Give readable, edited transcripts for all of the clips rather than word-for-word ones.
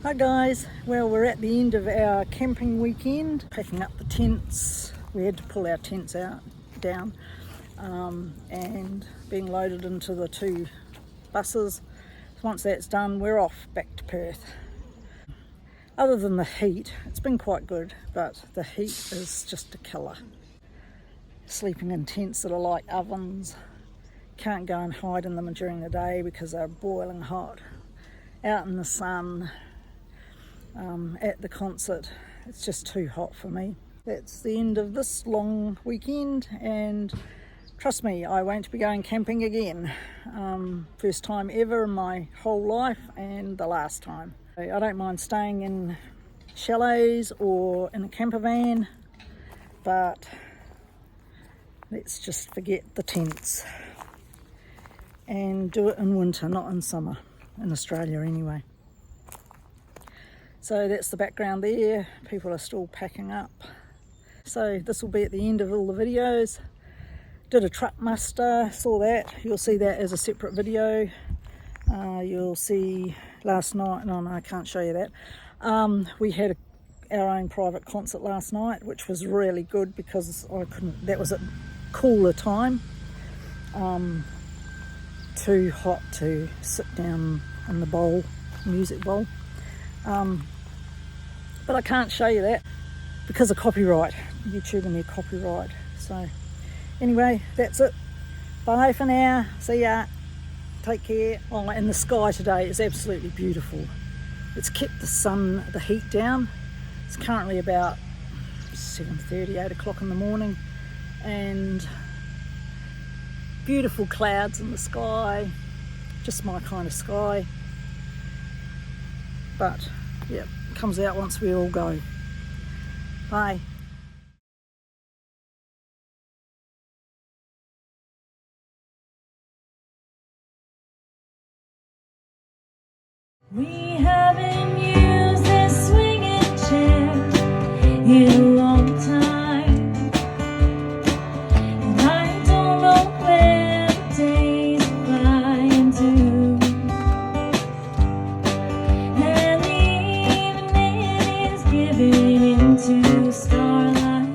Hi guys, well we're at the end of our camping weekend, packing up the tents. We had to pull our tents down and being loaded into the 2 buses. Once that's done, we're off back to Perth. Other than the heat, it's been quite good, but the heat is just a killer. Sleeping in tents that are like ovens, can't go and hide in them during the day because they're boiling hot. Out in the sun, at the concert, it's just too hot for me. That's the end of this long weekend, and trust me, I won't be going camping again. First time ever in my whole life, and the last time. I don't mind staying in chalets or in a camper van, but let's just forget the tents and do it in winter, not in summer, in Australia anyway. So that's the background there. People are still packing up. So this will be at the end of all the videos. Did a truck muster, saw that. You'll see that as a separate video. You'll see last night, no, I can't show you that. We had our own private concert last night, which was really good because that was a cooler time. Too hot to sit down in the music bowl. But I can't show you that because of copyright, YouTube and their copyright. So anyway, that's it. Bye for now. See ya. Take care. Oh, and the sky today is absolutely beautiful. It's kept the heat down. It's currently about 7:30, 8 o'clock in the morning, and beautiful clouds in the sky. Just my kind of sky. But yeah, it comes out once we all go. Bye. We haven't used this swinging chair in a long time, and I don't know where the days are flying to, and the evening is giving into starlight.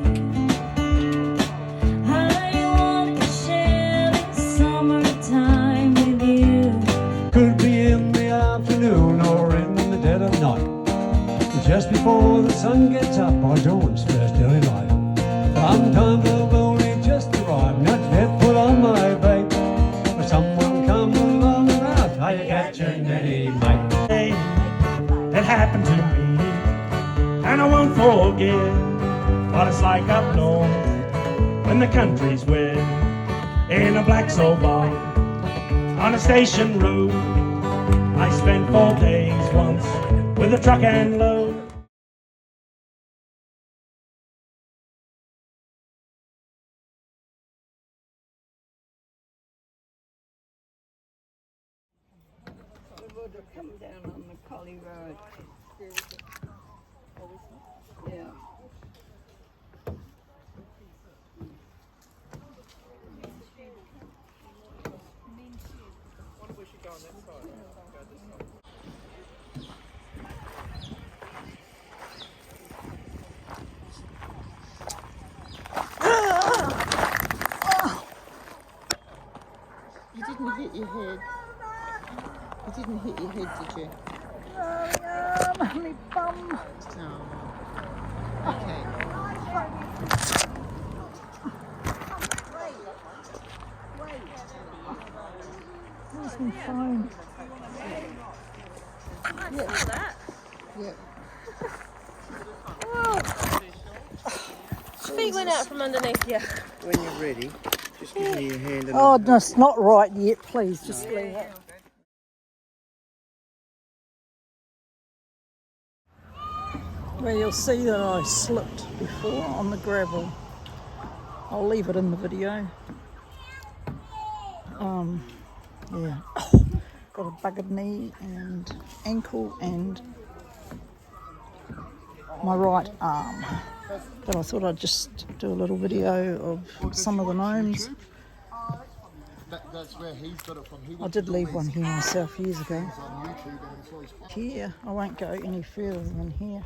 I want to share this summertime with you. Could be in the afternoon or in the dead of night, just before the sun gets up on dawn's first early light. Sometimes I've only just arrived, not yet put on my bait, but someone comes along and asks how you catching any mate. Hey, it happened to me, and I won't forget what it's like up north when the country's wet in a black soul bar on a station road. I spent 4 days once with a truck and load. Come down on the Collie Road. Yeah. You didn't hit your head. You didn't hit your head, did you? My bum. No. Okay. Where's my phone? Yep. Feet went out from underneath you. When you're ready, just give me your hand and Oh, no, it's not right yet. Please, just leave it. Well, you'll see that I slipped before on the gravel. I'll leave it in the video. Yeah. Oh, got a buggered knee and ankle and my right arm. But I thought I'd just do a little video of some of the gnomes. That's where he's got it from. I did leave one here myself years ago. on YouTube and he saw his Here, I won't go any further than here.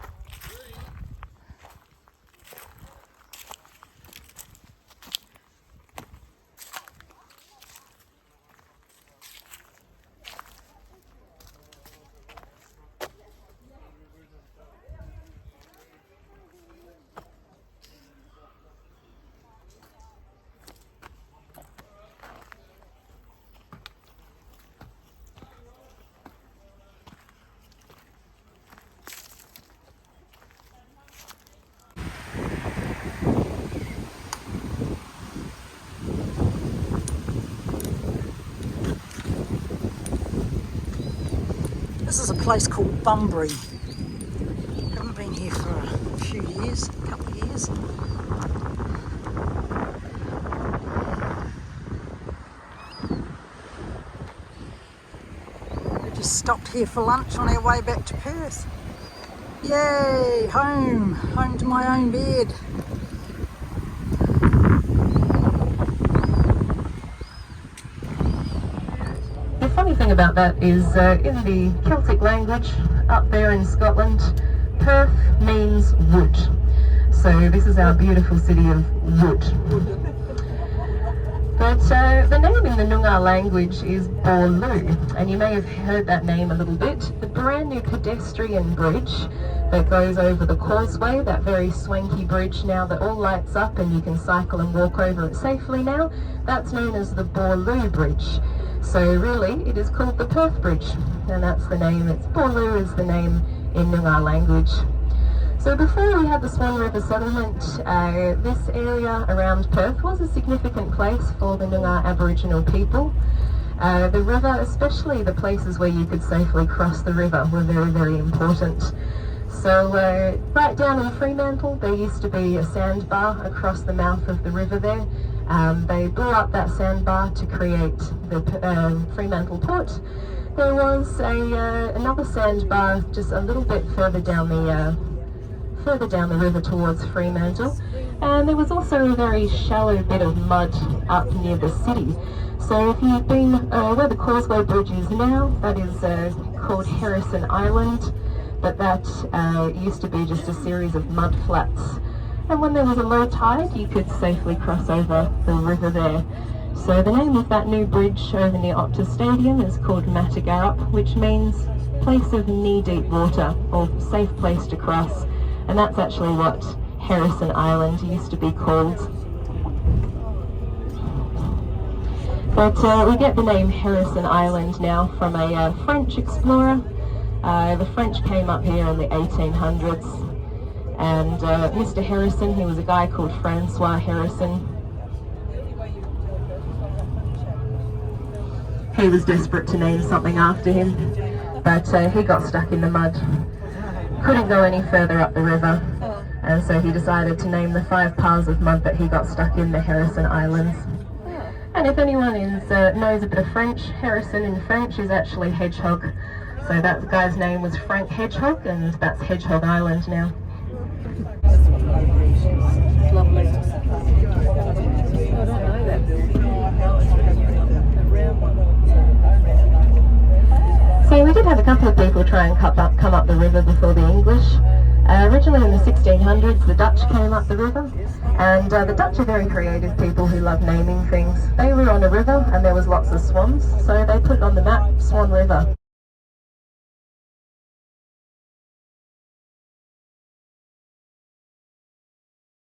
This is a place called Bunbury. Haven't been here for a few years, a couple of years. We just stopped here for lunch on our way back to Perth. Yay, home, home to my own bed. The funny thing about that is in the Celtic language up there in Scotland, Perth means wood. So this is our beautiful city of wood. But the name in the Noongar language is Boyup, and you may have heard that name a little bit. The brand new pedestrian bridge that goes over the causeway, that very swanky bridge now that all lights up and you can cycle and walk over it safely now, that's known as the Boyup Bridge. So really, it is called the Perth Bridge, and that's the name. It's Boyup is the name in Noongar language. So before we had the Swan River settlement, this area around Perth was a significant place for the Noongar Aboriginal people. The river, especially the places where you could safely cross the river, were very, very important. So right down in Fremantle, there used to be a sandbar across the mouth of the river there. They blew up that sandbar to create the Fremantle port. There was another sandbar just a little bit further down the river towards Fremantle, and there was also a very shallow bit of mud up near the city. So if you've been where the Causeway Bridge is now, that is called Harrison Island, but that used to be just a series of mud flats. And when there was a low tide, you could safely cross over the river there. So the name of that new bridge over near Optus Stadium is called Matagarup, which means place of knee-deep water, or safe place to cross. And that's actually what Harrison Island used to be called. But we get the name Harrison Island now from a French explorer. The French came up here in the 1800s. And Mr. Harrison, he was a guy called Francois Harrison. He was desperate to name something after him, but he got stuck in the mud. Couldn't go any further up the river, and so he decided to name the 5 piles of mud that he got stuck in the Harrison Islands. And if anyone knows a bit of French, Harrison in French is actually hedgehog. So that guy's name was Frank Hedgehog, and that's Hedgehog Island now. Lovely. I don't know that building. So we did have a couple of people try and come up the river before the English. Originally in the 1600s, the Dutch came up the river, and the Dutch are very creative people who love naming things. They were on a river and there was lots of swans, so they put on the map Swan River.